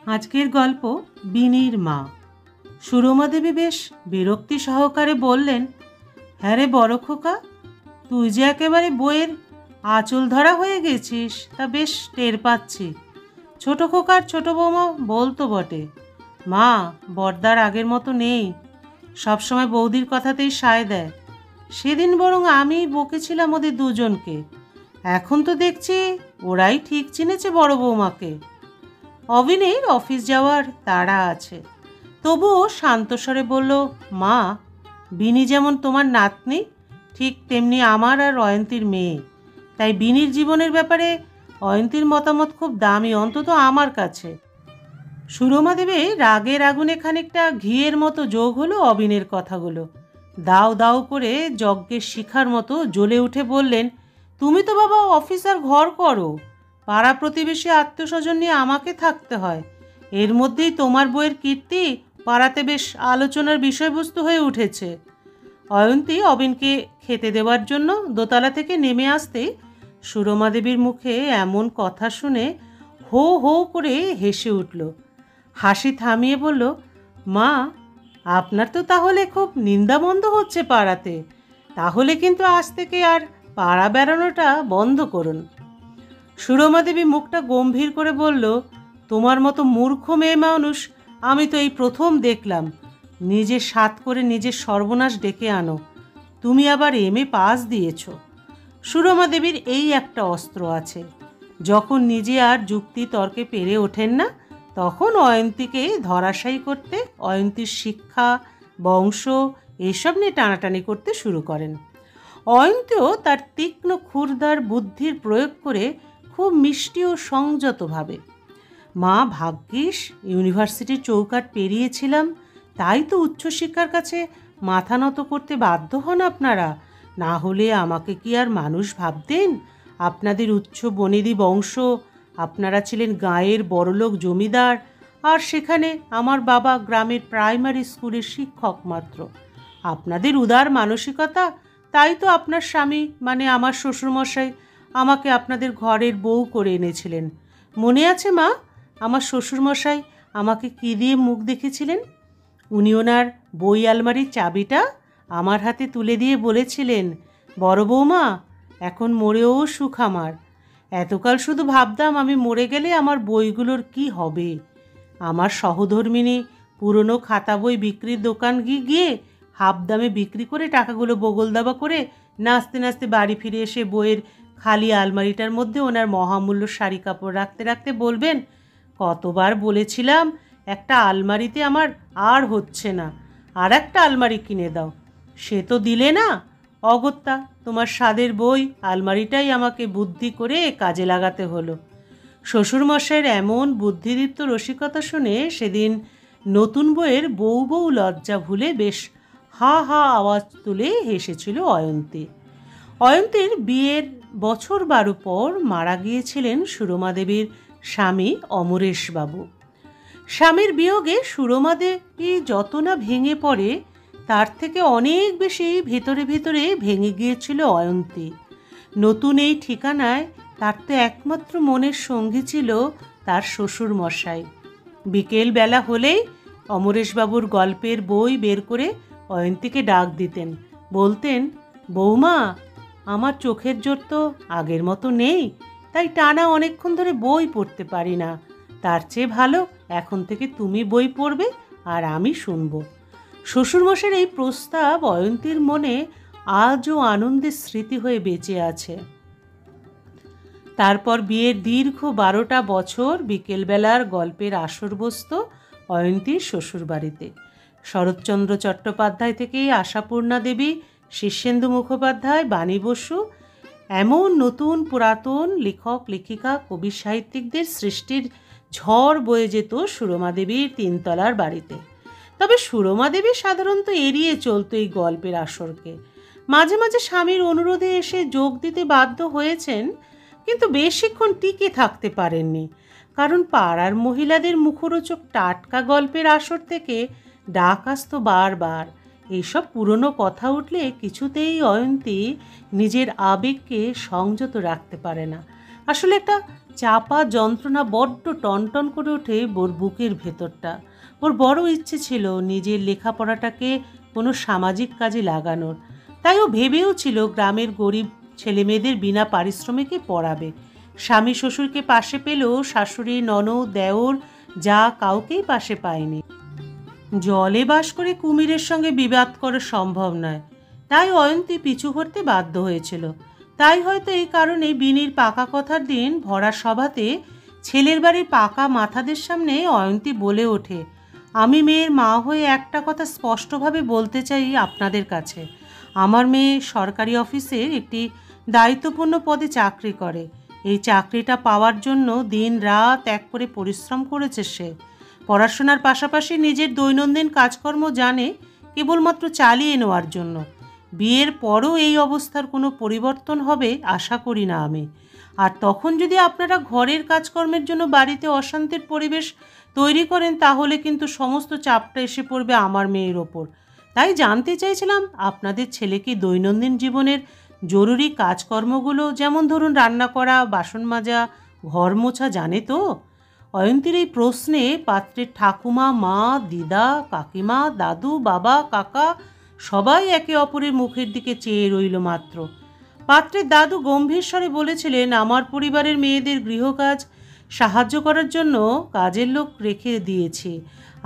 আজকের গল্প বিনির মা। সুরমা দেবী বেশ বিরক্তি সহকারে বললেন, হ্যাঁ রে বড় খোকা, তুই যে একেবারে বইয়ের আঁচল ধরা হয়ে গেছিস তা বেশ টের পাচ্ছি। ছোট খোকার ছোট বৌমা বলতো বটে, মা বড়দার আগের মতো নেই, সবসময় বৌদির কথাতেই সায় দেয়। সেদিন বরং আমি বকেছিলাম ওদের দুজনকে, এখন তো দেখছি ওরাই ঠিক চিনেছে বড় বৌমাকে। অবিনের অফিস যাওয়ার তাড়া আছে, তবুও শান্তস্বরে বলল, মা বিনি যেমন তোমার নাতনি, ঠিক তেমনি আমার আর অয়ন্তীর মেয়ে। তাই বিনির জীবনের ব্যাপারে অয়ন্তীর মতামত খুব দামি, অন্তত আমার কাছে। সুরমা দেবী রাগের আগুনে খানিকটা ঘিয়ের মতো যোগ হলো অবিনের কথাগুলো। দাও দাও করে যজ্ঞের শিখার মতো জ্বলে উঠে বললেন, তুমি তো বাবা অফিসার ঘর করো, পাড়া প্রতিবেশী আত্মীয় স্বজন নিয়ে আমাকে থাকতে হয়। এর মধ্যেই তোমার বইয়ের কীর্তি পাড়াতে বেশ আলোচনার বিষয়বস্তু হয়ে উঠেছে। অয়ন্তী অবিনকে খেতে দেওয়ার জন্য দোতলা থেকে নেমে আসতে সুরমা দেবীর মুখে এমন কথা শুনে হো হো করে হেসে উঠল। হাসি থামিয়ে বলল, মা আপনার তো তাহলে খুব নিন্দামন্দ হচ্ছে পাড়াতে, তাহলে কিন্তু আজ থেকে আর পাড়া বেড়ানোটা বন্ধ করুন। সুরমা দেবী মুখটা গম্ভীর করে বলল, তোমার মতো মূর্খ মেয়ে মানুষ আমি তো এই প্রথম দেখলাম। নিজে সাত করে নিজের সর্বনাশ ডেকে আনো। তুমি আবার এমএ পাস দিয়েছ। সুরমা দেবীর এই একটা অস্ত্র আছে, যখন নিজে আর যুক্তি তর্কে পেরে ওঠেন না, তখন অয়ন্তীকে ধরাশায়ী করতে, অয়ন্তীর শিক্ষা, বংশ এসব নিয়ে টানাটানি করতে শুরু করেন। অয়ন্তীও তার তীক্ষ্ণ ক্ষুরধার বুদ্ধির প্রয়োগ করে খুব মিষ্টি ও সংযতভাবে, মা ভাগ্যিস ইউনিভার্সিটির চৌকাঠ পেরিয়েছিলাম, তাই তো উচ্চশিক্ষার কাছে মাথা নত করতে বাধ্য হন আপনারা, না হলে আমাকে কি আর মানুষ ভাবতেন? আপনাদের উচ্চ বনেদি বংশ, আপনারা ছিলেন গাঁয়ের বড়লোক জমিদার, আর সেখানে আমার বাবা গ্রামের প্রাইমারি স্কুলের শিক্ষক মাত্র। আপনাদের উদার মানসিকতা, তাই তো আপনার স্বামী মানে আমার শ্বশুরমশাই আমাকে আপনাদের ঘরের বউ করে এনেছিলেন। মনে আছে মা, আমার শ্বশুরমশাই আমাকে কী দিয়ে মুখ দেখেছিলেন? উনি ওনার বই আলমারির চাবিটা আমার হাতে তুলে দিয়ে বলেছিলেন, বড় বৌমা এখন মরেও সুখ আমার। এতকাল শুধু ভাবতাম আমি মরে গেলে আমার বইগুলোর কি হবে। আমার সহধর্মিনী পুরনো খাতা বই বিক্রির দোকান গিয়ে হাফ দামে বিক্রি করে টাকাগুলো বগল দাবা করে নাচতে নাচতে বাড়ি ফিরে এসে বইয়ের খালি আলমারিটার মধ্যে ওনার মহামূল্য শাড়ি কাপড় রাখতে রাখতে বলবেন, কতবার বলেছিলাম একটা আলমারিতে আমার আর হচ্ছে না, আর একটা আলমারি কিনে দাও, সে তো দিলে না। অগত্যা তোমার স্বাদের বই আলমারিটাই আমাকে বুদ্ধি করে কাজে লাগাতে হলো। শ্বশুরমশাইয়ের এমন বুদ্ধিদীপ্ত রসিকতা শুনে সেদিন নতুন বইয়ের বউ বউ লজ্জা ভুলে বেশ হা হা আওয়াজ তুলে হেসেছিল অয়ন্তী। অয়ন্তীর বিয়ের বছর 12 পর মারা গিয়েছিলেন সুরমা দেবীর স্বামী অমরেশবাবু। স্বামীর বিয়োগে সুরমা দেবী যত না ভেঙে পড়ে, তার থেকে অনেক বেশি ভেতরে ভেতরে ভেঙে গিয়েছিল অয়ন্তী। নতুন এই ঠিকানায় তার তো একমাত্র মনের সঙ্গী ছিল তার শ্বশুর মশাই। বিকেল বেলা হলেই অমরেশবাবুর গল্পের বই বের করে অয়ন্তীকে ডাক দিতেন, বলতেন, বৌমা আমার চোখের জোর তো আগের মতো নেই, তাই টানা অনেকক্ষণ ধরে বই পড়তে পারি না, তার চেয়ে ভালো এখন থেকে তুমি বই পড়বে আর আমি শুনব। শ্বশুরমশাইয়ের এই প্রস্তাব অয়ন্তীর মনে আজও আনন্দের স্মৃতি হয়ে বেঁচে আছে। তারপর বিয়ের দীর্ঘ 12টা বছর বিকেলবেলার গল্পের আসর বসত অয়ন্তীর শ্বশুরবাড়িতে। শরৎচন্দ্র চট্টোপাধ্যায় থেকে আশাপূর্ণা দেবী, শীর্ষেন্দু মুখোপাধ্যায়, বাণী বসু, এমন নতুন পুরাতন লেখক লেখিকা কবি সাহিত্যিকদের সৃষ্টির ঝড় বয়ে যেত সুরমা দেবীর 3 তলার বাড়িতে। তবে সুরমা দেবী সাধারণত এড়িয়ে চলত এই গল্পের আসরকে। মাঝে মাঝে স্বামীর অনুরোধে এসে যোগ দিতে বাধ্য হয়েছেন, কিন্তু বেশিক্ষণ টিকে থাকতে পারেননি, কারণ পাড়ার মহিলাদের মুখরোচক টাটকা গল্পের আসর থেকে ডাক আসতো বারবার। এইসব পুরনো কথা উঠলে কিছুতেই অয়ন্তী নিজের আবেগকে সংযত রাখতে পারে না। আসলে একটা চাপা যন্ত্রণা বড্ড টনটন করে ওঠে ওর বুকের ভেতরটা। ওর বড় ইচ্ছে ছিল নিজের লেখাপড়াটাকে কোনো সামাজিক কাজে লাগানোর। তাই ও ভেবেও ছিল গ্রামের গরিব ছেলেমেয়েদের বিনা পারিশ্রমিকে পড়াবে। স্বামী শ্বশুরকে পাশে পেলেও শাশুড়ি ননদ দেওর যা কাউকেই পাশে পায়নি। জলে বাস করে কুমিরের সঙ্গে বিবাদ করা সম্ভব নয়, তাই অয়ন্তী পিছু হটতে বাধ্য হয়েছিল। তাই হয়তো এই কারণে বিনির পাকা কথার দিন ভরা সভাতে ছেলের বাড়ির পাকা মাথাদের সামনে অয়ন্তী বলে ওঠে, আমি মেয়ের মা হয়ে একটা কথা স্পষ্টভাবে বলতে চাই আপনাদের কাছে। আমার মেয়ে সরকারি অফিসের একটি দায়িত্বপূর্ণ পদে চাকরি করে। এই চাকরিটা পাওয়ার জন্য দিন রাত এক করে পরিশ্রম করেছে সে। পড়াশোনার পাশাপাশি নিজের দৈনন্দিন কাজকর্ম জানে কেবলমাত্র চালিয়ে নেওয়ার জন্য। বিয়ের পরও এই অবস্থার কোনো পরিবর্তন হবে আশা করি না আমি। আর তখন যদি আপনারা ঘরের কাজকর্মের জন্য বাড়িতে অশান্তির পরিবেশ তৈরি করেন, তাহলে কিন্তু সমস্ত চাপটা এসে পড়বে আমার মেয়ের ওপর। তাই জানতে চাইছিলাম আপনাদের ছেলে কি দৈনন্দিন জীবনের জরুরি কাজকর্মগুলো, যেমন ধরুন রান্না করা, বাসন মাজা, ঘর মোছা জানে তো? অয়ন্তীর এই প্রশ্নে পাত্রের ঠাকুমা, মা, দিদা, কাকিমা, দাদু, বাবা, কাকা সবাই একে অপরের মুখের দিকে চেয়ে রইল মাত্র। পাত্রের দাদু গম্ভীর স্বরে বলেছিলেন, আমার পরিবারের মেয়েদের গৃহকাজ সাহায্য করার জন্য কাজের লোক রেখে দিয়েছি।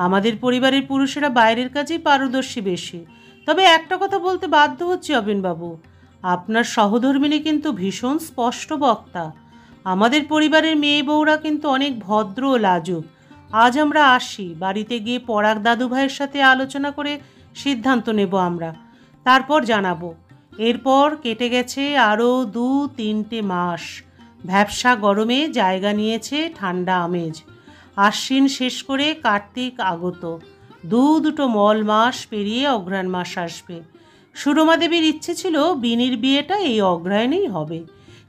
আমাদের পরিবারের পুরুষেরা বাইরের কাজেই পারদর্শী বেশি। তবে একটা কথা বলতে বাধ্য হচ্ছি অবিনবাবু, আপনার সহধর্মিণী কিন্তু ভীষণ স্পষ্ট বক্তা। আমাদের পরিবারের মেয়ে বউরা কিন্তু অনেক ভদ্র ও লাজুক। আজ আমরা আসি, বাড়িতে গিয়ে পরাগ দাদু ভাইয়ের সাথে আলোচনা করে সিদ্ধান্ত নেব আমরা, তারপর জানাবো। এরপর কেটে গেছে আরও 2-3টে মাস। ভ্যাপসা গরমে জায়গা নিয়েছে ঠান্ডা আমেজ। আশ্বিন শেষ করে কার্তিক আগত। দুটো মল মাস পেরিয়ে অঘ্রাণ মাস আসবে। সুরমা দেবীর ইচ্ছে ছিল বিনির বিয়েটা এই অগ্রহায়ণেই হবে,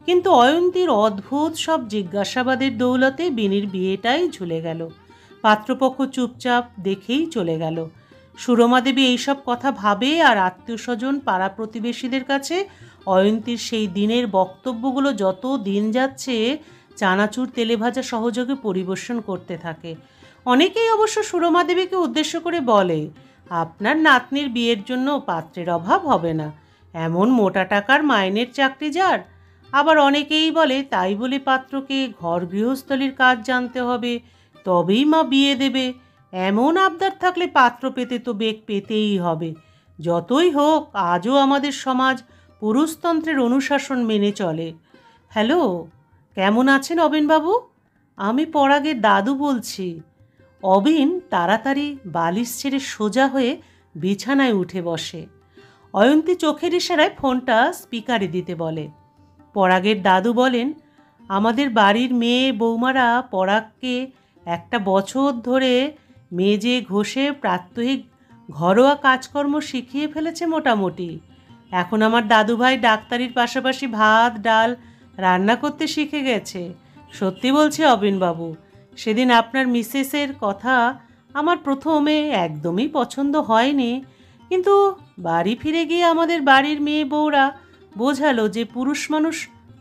কিন্তু অয়ন্তীর অদ্ভুত সব জিজ্ঞাসাবাদের দৌলতে বিনির বিয়েটাই ঝুলে গেল। পাত্রপক্ষ চুপচাপ দেখেই চলে গেল। সুরমা দেবী এইসব কথা ভাবে আর আত্মীয় স্বজন পাড়া প্রতিবেশীদের কাছে অয়ন্তীর সেই দিনের বক্তব্যগুলো যত দিন যাচ্ছে চানাচুর তেলে ভাজা সহযোগে পরিবেশন করতে থাকে। অনেকেই অবশ্য সুরমা দেবীকে উদ্দেশ্য করে বলে, আপনার নাতনির বিয়ের জন্য পাত্রের অভাব হবে না, এমন মোটা টাকার মাইনের চাকরি যার। আবার অনেকেই বলে তাই বলে পাত্রকে ঘর গৃহস্থলীর কাজ জানতে হবে, তবেই মা বিয়ে দেবে। এমন আবদার থাকলে পাত্র পেতে তো বেগ পেতেই হবে। যতই হোক আজও আমাদের সমাজ পুরুষতন্ত্রের অনুশাসন মেনে চলে। হ্যালো, কেমন আছেন অবিনবাবু? আমি পরাগের দাদু বলছি। অবিন তাড়াতাড়ি বালিশ ছেড়ে সোজা হয়ে বিছানায় উঠে বসে। অয়ন্তী চোখের ইশারায় ফোনটা স্পিকারে দিতে বলে। পরাগের দাদু বলেন, আমাদের বাড়ির মেয়ে বৌমারা পরাগকে একটা বছর ধরে মেজে ঘষে প্রাত্যহিক ঘরোয়া কাজকর্ম শিখিয়ে ফেলেছে মোটামুটি। এখন আমার দাদুভাই ডাক্তারির পাশাপাশি ভাত ডাল রান্না করতে শিখে গেছে। সত্যি বলছি অবিনবাবু, সেদিন আপনার মিসেসের কথা আমার প্রথমে একদমই পছন্দ হয়নি, কিন্তু বাড়ি ফিরে গিয়ে আমাদের বাড়ির মেয়ে বউরা বোঝালো যে পুরুষ মানুষ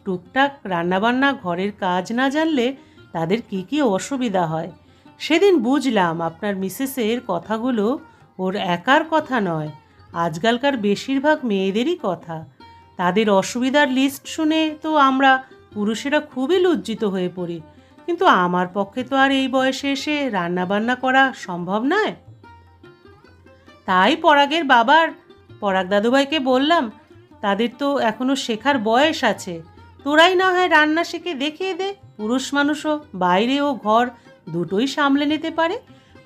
টুকটাক রান্নাবান্না ঘরের কাজ না জানলে তাদের কী কী অসুবিধা হয়। সেদিন বুঝলাম আপনার মিসেসের কথাগুলো ওর একার কথা নয়, আজকালকার বেশিরভাগ মেয়েদেরই কথা। তাদের অসুবিধার লিস্ট শুনে তো আমরা পুরুষেরা খুবই লজ্জিত হয়ে পড়ি, কিন্তু আমার পক্ষে তো আর এই বয়সে এসে রান্নাবান্না করা সম্ভব নয়। তাই পরাগের বাবার পরাগ দাদুভাইকে বললাম, তাদের তো এখনো শেখার বয়স আছে, তোরাই না হয় রান্না শিখে দেখিয়ে দে, পুরুষ মানুষও বাইরে ও ঘর দুটোই সামলে নিতে পারে।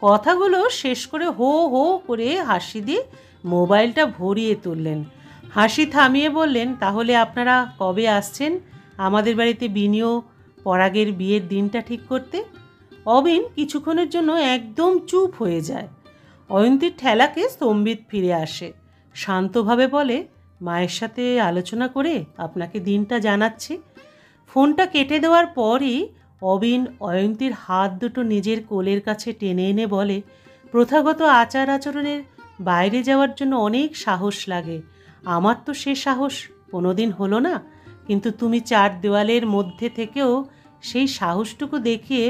কথাগুলো শেষ করে হো হো করে হাসি দিয়ে মোবাইলটা ভরিয়ে তুললেন। হাসি থামিয়ে বললেন, তাহলে আপনারা কবে আসছেন আমাদের বাড়িতে বিনিও পরাগের বিয়ের দিনটা ঠিক করতে? অবিন কিছুক্ষণের জন্য একদম চুপ হয়ে যায়। অয়ন্তীর ঠেলাকে স্তম্ভিত ফিরে আসে, শান্তভাবে বলে, মায়ের সাথে আলোচনা করে আপনাকে দিনটা জানাচ্ছি। ফোনটা কেটে দেওয়ার পরই অবিন অয়ন্তীর হাত দুটো নিজের কোলের কাছে টেনে এনে বলে, প্রথাগত আচার আচরণের বাইরে যাওয়ার জন্য অনেক সাহস লাগে, আমার তো সে সাহস কোনোদিন হলো না। কিন্তু তুমি চার দেওয়ালের মধ্যে থেকেও সেই সাহসটুকু দেখিয়ে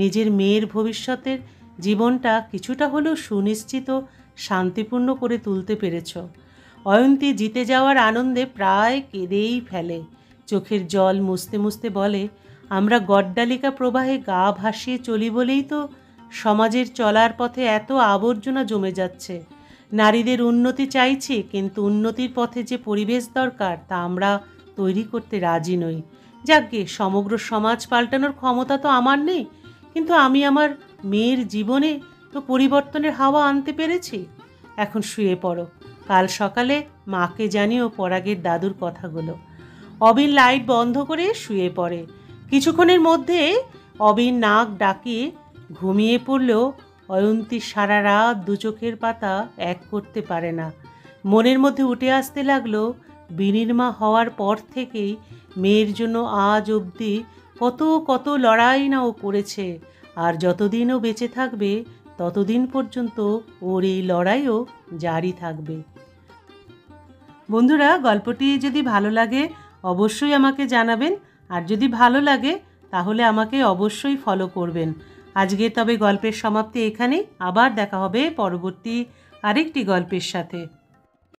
নিজের মেয়ের ভবিষ্যতের জীবনটা কিছুটা হলেও সুনিশ্চিত শান্তিপূর্ণ করে তুলতে পেরেছ। অয়ন্তী জিতে যাওয়ার আনন্দে প্রায় কেঁদেই ফেলে। চোখের জল মুছতে মুছতে বলে, আমরা গড্ডালিকা প্রবাহে গা ভাসিয়ে চলি বলেই তো সমাজের চলার পথে এত আবর্জনা জমে যাচ্ছে। নারীদের উন্নতি চাইছি, কিন্তু উন্নতির পথে যে পরিবেশ দরকার তা আমরা তৈরি করতে রাজি নই। যাকগে, সমগ্র সমাজ পাল্টানোর ক্ষমতা তো আমার নেই, কিন্তু আমি আমার মেয়ের জীবনে তো পরিবর্তনের হাওয়া আনতে পেরেছি। এখন শুয়ে পড়ো, কাল সকালে মাকে জানিও পরাগের দাদুর কথাগুলো। অবিন লাইট বন্ধ করে শুয়ে পড়ে। কিছুক্ষণের মধ্যে অবিন নাক ডাকিয়ে ঘুমিয়ে পড়লেও অয়ন্তী সারা রাত দু চোখের পাতা এক করতে পারে না। মনের মধ্যে উঠে আসতে লাগলো, বিনির মা হওয়ার পর থেকেই মেয়ের জন্য আজ অবধি কত কত লড়াই না ও করেছে, আর যতদিন ও বেঁচে থাকবে ততদিন পর্যন্ত ওর এই লড়াইও জারি থাকবে। বন্ধুরা, গল্পটি যদি ভালো লাগে অবশ্যই আমাকে জানাবেন, আর যদি ভালো লাগে তাহলে আমাকে অবশ্যই ফলো করবেন। আজকে তবে গল্পের সমাপ্তি এখানেই। আবার দেখা হবে পরবর্তী আরেকটি গল্পের সাথে।